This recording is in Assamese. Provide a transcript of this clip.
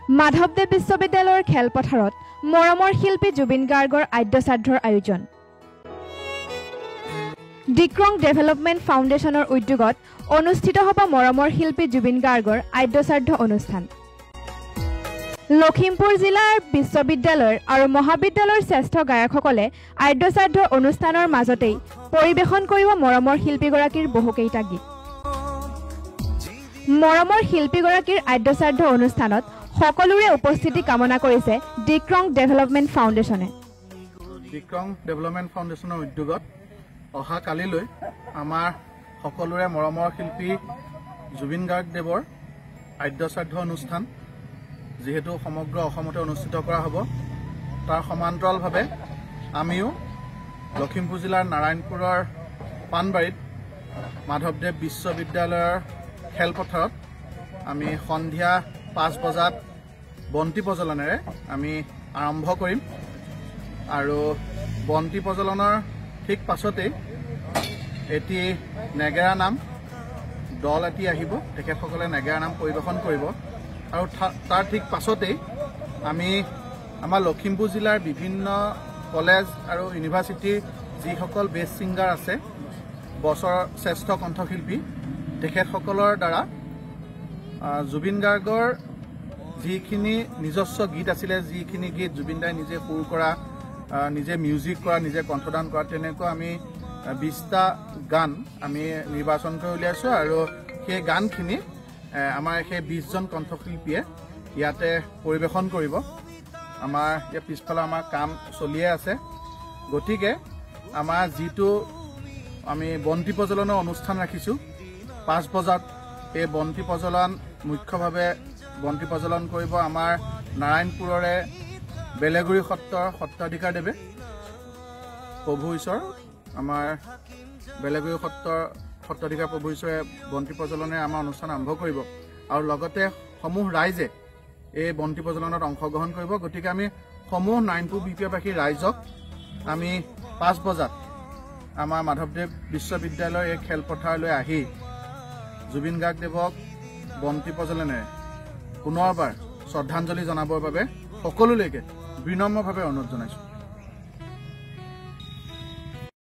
মাধৱদেৱ বিশ্ববিদ্যালয়ৰ খেলপথাৰত মৰমৰ শিল্পী জুবিন গাৰ্গৰ আদ্যশ্ৰাদ্ধৰ আয়োজন। ডিক্ৰং ডেভেলপমেণ্ট ফাউণ্ডেশ্যনৰ উদ্যোগত অনুষ্ঠিত হ'ব মৰমৰ শিল্পী জুবিন গাৰ্গৰ আদ্যশ্ৰাদ্ধ অনুষ্ঠান। লখিমপুৰ জিলাৰ বিশ্ববিদ্যালয়ৰ আৰু মহাবিদ্যালয়ৰ শ্ৰেষ্ঠ গায়কসকলে আদ্যশ্ৰাদ্ধৰ অনুষ্ঠানৰ মাজতেই পৰিৱেশন কৰিব মৰমৰ শিল্পীগৰাকীৰ বহুকেইটা গীত। মৰমৰ শিল্পীগৰাকীৰ আদ্যশ্ৰাদ্ধ অনুষ্ঠানত সকলোৰে উপস্থিতি কামনা কৰিছে ডিক্ৰং ডেভেলপমেণ্ট ফাউণ্ডেশ্যনে। ডিক্ৰং ডেভেলপমেণ্ট ফাউণ্ডেশ্যনৰ উদ্যোগত অহা কালিলৈ আমাৰ সকলোৰে মৰমৰ শিল্পী জুবিন গাৰ্গদেৱৰ আদ্যশ্ৰাদ্ধ অনুষ্ঠান যিহেতু সমগ্ৰ অসমতে অনুষ্ঠিত কৰা হ'ব, তাৰ সমান্তৰালভাৱে আমিও লখিমপুৰ জিলাৰ নাৰায়ণপুৰৰ পাণবাৰীত মাধৱদেৱ বিশ্ববিদ্যালয়ৰ খেলপথাৰত আমি সন্ধিয়া 5 বজাত বন্তি প্ৰজ্বলনেৰে আমি আৰম্ভ কৰিম আৰু বন্তি প্ৰজ্বলনৰ ঠিক পাছতেই এটি নেগেৰা নাম দল এটি আহিব, তেখেতসকলে নেগেৰা নাম পৰিৱেশন কৰিব আৰু তাৰ ঠিক পাছতেই আমি আমাৰ লখিমপুৰ জিলাৰ বিভিন্ন কলেজ আৰু ইউনিভাৰ্চিটিৰ যিসকল বেষ্ট ছিংগাৰ আছে, বছৰৰ শ্ৰেষ্ঠ কণ্ঠশিল্পী, তেখেতসকলৰ দ্বাৰা জুবিন গাৰ্গৰ যিখিনি নিজস্ব গীত আছিলে, যিখিনি গীত জুবিন দাই নিজে সুৰ কৰা, নিজে মিউজিক কৰা, নিজে কণ্ঠদান কৰা, তেনেকুৱা আমি 20টা গান আমি নিৰ্বাচন কৰি উলিয়াইছোঁ আৰু সেই গানখিনি আমাৰ সেই 20জন কণ্ঠশিল্পীয়ে ইয়াতে পৰিৱেশন কৰিব। আমাৰ ইয়াৰ পিছফালে আমাৰ কাম চলিয়ে আছে, গতিকে আমাৰ যিটো আমি বন্তি প্ৰজ্বলনৰ অনুষ্ঠান ৰাখিছোঁ 5 বজাত, এই বন্তি প্ৰজ্বলন মুখ্যভাৱে বন্তি প্ৰজ্বলন কৰিব আমাৰ নাৰায়ণপুৰৰে বেলেগুৰি সত্ৰৰ সত্ৰাধিকাৰদেৱে প্ৰভু ঈশ্বৰ, আমাৰ বেলেগুৰি সত্ৰৰ সত্ৰাধিকাৰ প্ৰভু ঈশ্বৰে বন্তি প্ৰজ্বলনে আমাৰ অনুষ্ঠান আৰম্ভ কৰিব আৰু লগতে সমূহ ৰাইজে এই বন্তি প্ৰজ্বলনত অংশগ্ৰহণ কৰিব। গতিকে আমি সমূহ নাৰায়ণপুৰ বিপিবাসী ৰাইজক আমি 5 বজাত আমাৰ মাধৱদেৱ বিশ্ববিদ্যালয়ৰ এই খেলপথাৰলৈ আহি জুবিন গাৰ্গদেৱক বন্তি প্ৰজ্বলনেৰে পুনৰবাৰ শ্ৰদ্ধাঞ্জলি জনাবৰ বাবে সকলোলৈকে বিনম্ৰভাৱে অনুৰোধ জনাইছোঁ।